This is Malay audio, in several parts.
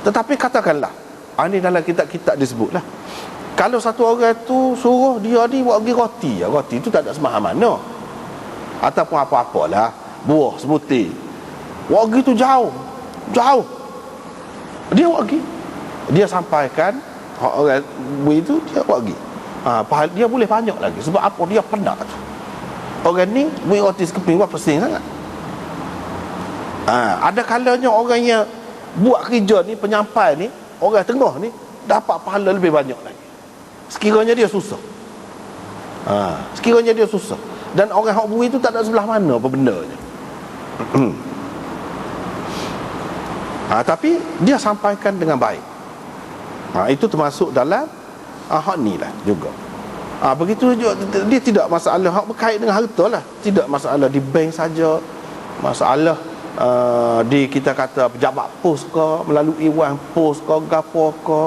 Tetapi katakanlah, ini dalam kitab-kitab disebutlah, kalau satu orang tu suruh dia ni buat pergi roti, roti tu tak ada sembahyang mana, ataupun apa-apalah, buah sebutir, buat pergi tu jauh, dia buat pergi, dia sampaikan orang bui tu, dia buat pergi. Dia boleh banyak lagi. Sebab apa? Dia penat. Orang ni bui roti sekeping buat pesing sangat. Ada kalanya orang yang buat kerja ni, penyampai ni, orang tengah ni dapat pahala lebih banyak lagi, sekiranya dia susah. Sekiranya dia susah. Dan orang hak bui tu tak ada sebelah mana apa bendanya. Tapi dia sampaikan dengan baik. Itu termasuk dalam hak ni lah juga. Begitu juga, dia tidak masalah hak berkait dengan harta lah. Tidak masalah di bank saja, masalah di kita kata pejabat pos ke, melalui wang pos ke, gapo ke.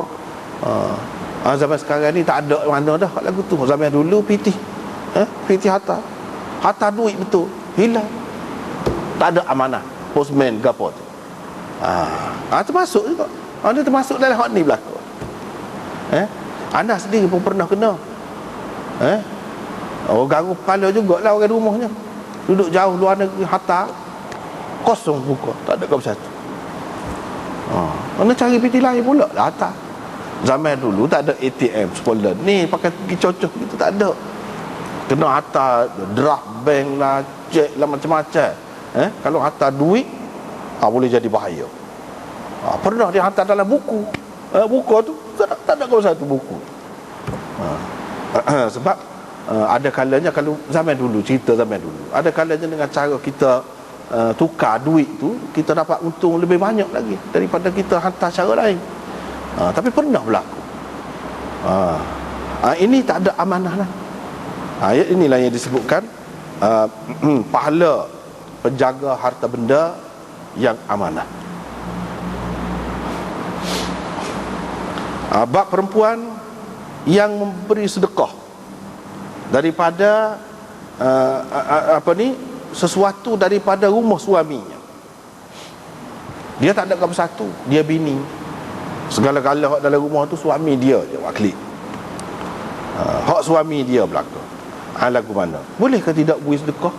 Zaman sekarang ni tak ada mana dah lagu tu. Zaman dulu pitih harta duit betul hilang, tak ada amanah postman gapo tu. Termasuk juga. Dia termasuk dalam hak ni berlaku. Anda sendiri pun pernah kena. Garu kepala jugalah orang rumahnya, duduk jauh luar negeri, harta kosong buka, tak ada kau satu. Mana cari piti lain pula lah harta. Zaman dulu tak ada ATM sekolah ni pakai pergi cocok gitu, tak ada. Kena harta draft bank lah, cek lah, macam-macam. Kalau harta duit boleh jadi bahaya. Pernah dia hantar dalam buku. Buku tu tak ada kau satu buku. Sebab ada kalanya, kalau zaman dulu, cerita zaman dulu, ada kalanya dengan cara kita tukar duit tu, kita dapat untung lebih banyak lagi daripada kita hantar cara lain. Tapi pernah berlaku. Ini tak ada amanah lah. Ayat inilah yang disebutkan pahala penjaga harta benda yang amanah. Bab perempuan yang memberi sedekah daripada sesuatu daripada rumah suaminya. Dia tak ada apa satu, dia bini. Segala-gala hak dalam rumah tu suami dia je wakili. Hak suami dia belaka. Lagu mana? Boleh ke tidak beri sedekah?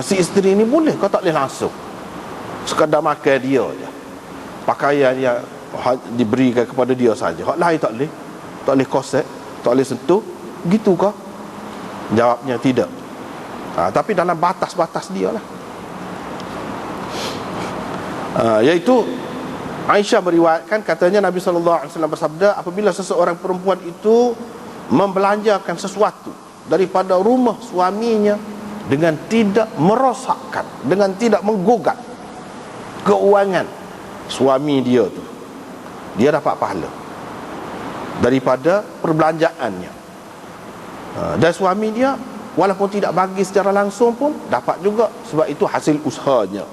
Si isteri ni boleh kau tak boleh langsung sekadar makan dia je, pakaian yang diberikan kepada dia saja, hak lain tak boleh, tak boleh kosek, tak boleh sentuh, gitu kah? Jawabnya tidak. Tapi dalam batas-batas dia lah. Iaitu Aisyah meriwayatkan, katanya Nabi SAW bersabda, apabila seseorang perempuan itu membelanjakan sesuatu daripada rumah suaminya dengan tidak merosakkan, dengan tidak menggugat keuangan suami dia tu, dia dapat pahala daripada perbelanjaannya. Dan suami dia walaupun tidak bagi secara langsung pun dapat juga, sebab itu hasil usahanya.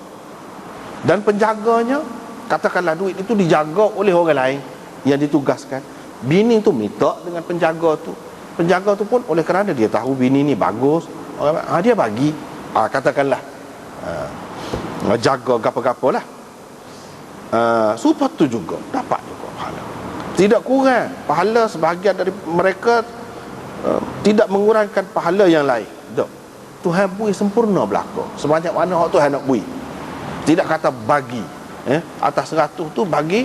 Dan penjaganya, katakanlah duit itu dijaga oleh orang lain yang ditugaskan, bini tu minta dengan penjaga tu, penjaga tu pun oleh kerana dia tahu bini ni bagus, dia bagi, katakanlah jaga gapa-gapa lah, supaya tu juga dapat juga pahala, tidak kurang pahala sebahagian dari mereka, tidak mengurangkan pahala yang lain. Tuhan bui sempurna belaka, sebanyak mana hak Tuhan nak bui. Tidak kata bagi atas 100 tu bagi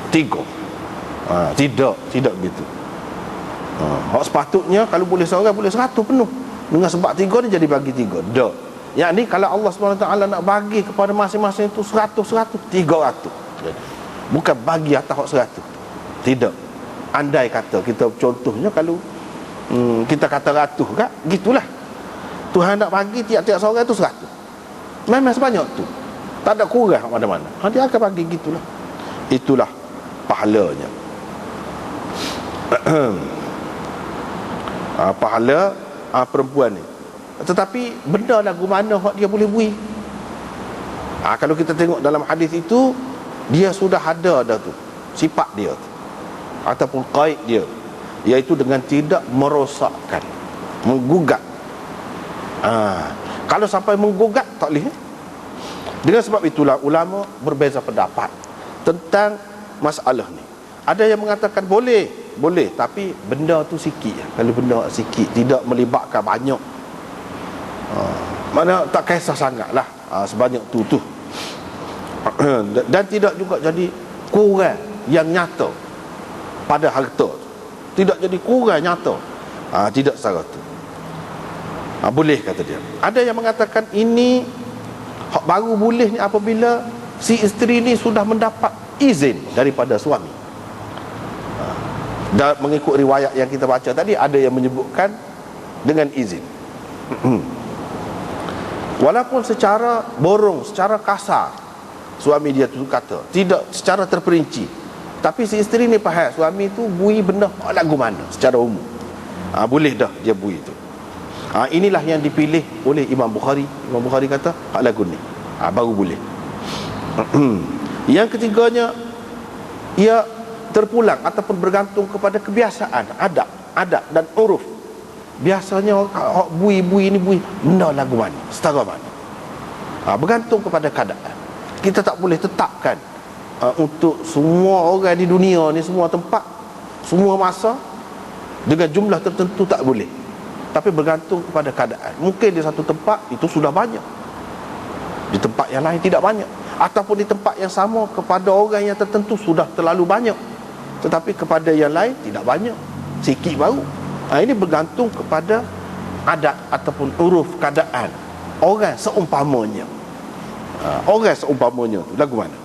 3. Tidak gitu. Hak sepatutnya kalau boleh seorang boleh 100 penuh, dengan sebab 3 ni jadi bagi 3. Tak. Yang ni kalau Allah SWT nak bagi kepada masing-masing itu 100, 300. Bukan bagi atas hak 100. Tidak. Andai kata kita contohnya kalau kita kata 100 kan, gitulah. Tuhan nak bagi tiap-tiap seorang itu 100. Memang sebanyak tu. Tak ada kurang mana-mana. Dia akan bagi gitulah. Itulah pahalanya. Pahala perempuan ni. Tetapi benda lagu mana hak dia boleh bui? Kalau kita tengok dalam hadis itu, dia sudah ada dah tu sifat dia tu, ataupun qaid dia, iaitu dengan tidak merosakkan, menggugat. Kalau sampai menggugat tak boleh. Dengan sebab itulah ulama berbeza pendapat tentang masalah ni. Ada yang mengatakan boleh, tapi benda tu sikit. Kalau benda sikit, tidak melibatkan banyak, mana tak kisah sangat lah sebanyak tu. Dan tidak juga jadi kurang yang nyata pada harta, tidak jadi kurang nyata, tidak secara tu. Boleh, kata dia. Ada yang mengatakan ini hak baru boleh ni apabila si isteri ni sudah mendapat izin daripada suami. Dan mengikut riwayat yang kita baca tadi, ada yang menyebutkan dengan izin. Walaupun secara borong, secara kasar suami dia tu kata, tidak secara terperinci, tapi si isteri ni faham suami tu bui benda lagu mana secara umum. Boleh dah dia bui tu. Inilah yang dipilih oleh Imam Bukhari. Imam Bukhari kata hak lagu ni baru boleh. Yang ketiganya, ia terpulang ataupun bergantung kepada kebiasaan, adab dan uruf. Biasanya hak bui-bui ni bui benda lagu mana, setara mana, bergantung kepada keadaan. Kita tak boleh tetapkan untuk semua orang di dunia ni, semua tempat, semua masa dengan jumlah tertentu, tak boleh. Tapi bergantung kepada keadaan. Mungkin di satu tempat itu sudah banyak, di tempat yang lain tidak banyak, ataupun di tempat yang sama kepada orang yang tertentu sudah terlalu banyak, tetapi kepada yang lain tidak banyak, sikit baru. Ini bergantung kepada adat ataupun uruf keadaan orang seumpamanya. Orang seumpamanya tu lagu mana,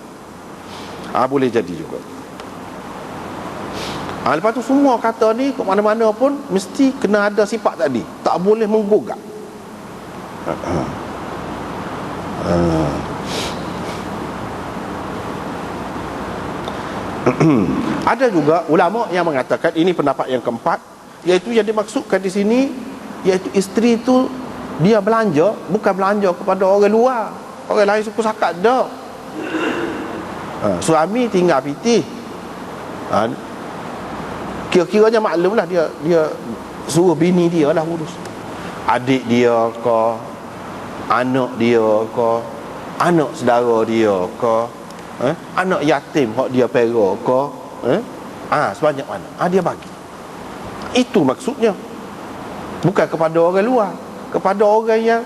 boleh jadi juga. Lepas tu semua kata ni ke mana-mana pun mesti kena ada sifat tadi, tak boleh menggugat. Ada juga ulama yang mengatakan, ini pendapat yang keempat, iaitu yang dimaksudkan di sini, iaitu isteri tu dia belanja, bukan belanja kepada orang luar, orang lain suku sakat dah. Suami tinggal piti, kira-kiranya maklumlah dia suruh bini dia lah urus adik dia ke, anak dia ke, anak saudara dia ke, anak yatim hak dia pera ke, sebanyak mana dia bagi. Itu maksudnya, bukan kepada orang luar, kepada orang yang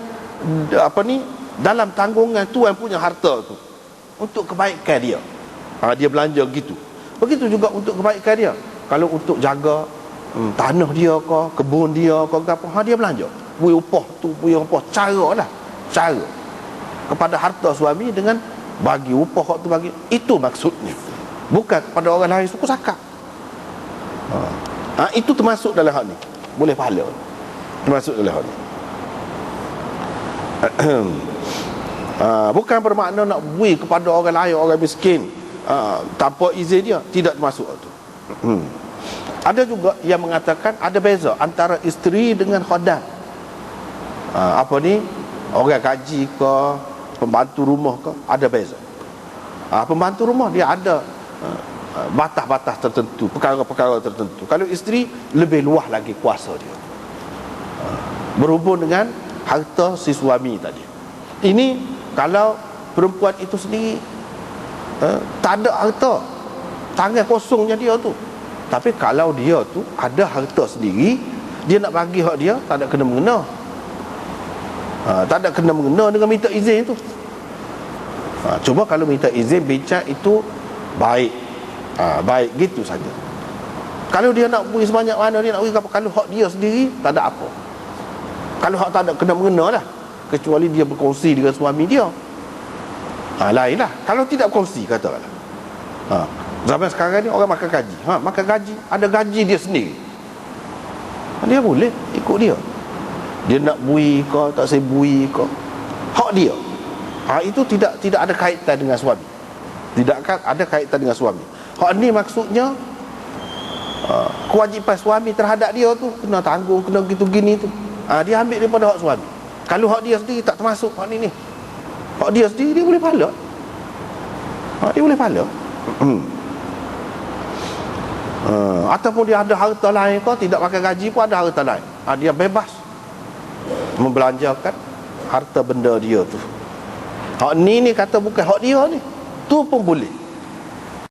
dalam tanggungan tuan punya harta tu, untuk kebaikan dia. Dia belanja gitu. Begitu juga untuk kebaikan dia. Kalau untuk jaga tanah dia ke, kebun dia ke, apa, dia belanja. Bui upah tu, bui upah, cara kepada harta suami dengan bagi upah tu, bagi. Itu maksudnya, bukan kepada orang lain suku sakak. Itu termasuk dalam hal ni, boleh pahala, termasuk dalam hal ni. Bukan bermakna nak bui kepada orang lain, orang miskin, tanpa izin dia, tidak termasuk tu. Ada juga yang mengatakan ada beza antara isteri dengan khadan. Orang gaji ke, pembantu rumah ke, ada beza. Pembantu rumah dia ada batas-batas tertentu, perkara-perkara tertentu. Kalau isteri, lebih luas lagi kuasa dia, berhubung dengan harta si suami tadi. Ini kalau perempuan itu sendiri tak ada harta, tangan kosongnya dia tu. Tapi kalau dia tu ada harta sendiri, dia nak bagi hak dia, tak ada kena-mengena. Tak ada kena-mengena dengan minta izin tu. Cuma kalau minta izin bincang itu baik, baik gitu saja. Kalau dia nak beri sebanyak mana dia nak beri, kalau hak dia sendiri tak ada apa. Kalau hak tak ada kena-mengena lah, kecuali dia berkongsi dengan suami dia, lain lah. Kalau tidak berkongsi, katakanlah, zaman sekarang ni orang makan gaji, makan gaji, ada gaji dia sendiri, dia boleh ikut dia. Dia nak bui ke, tak saya bui ke, hak dia. Itu tidak ada kaitan dengan suami, tidak ada kaitan dengan suami. Hak ni maksudnya kewajipan suami terhadap dia tu kena tanggung, kena gitu gini tu. Dia ambil daripada hak suami. Kalau hak dia sendiri tak termasuk hak ni, hak dia sendiri, dia boleh pahala. Dia boleh pahala. Ataupun dia ada harta lain kau, tidak pakai gaji pun ada harta lain, dia bebas membelanjakan harta benda dia tu. Hak ni kata bukan hak dia ni, tu pun boleh.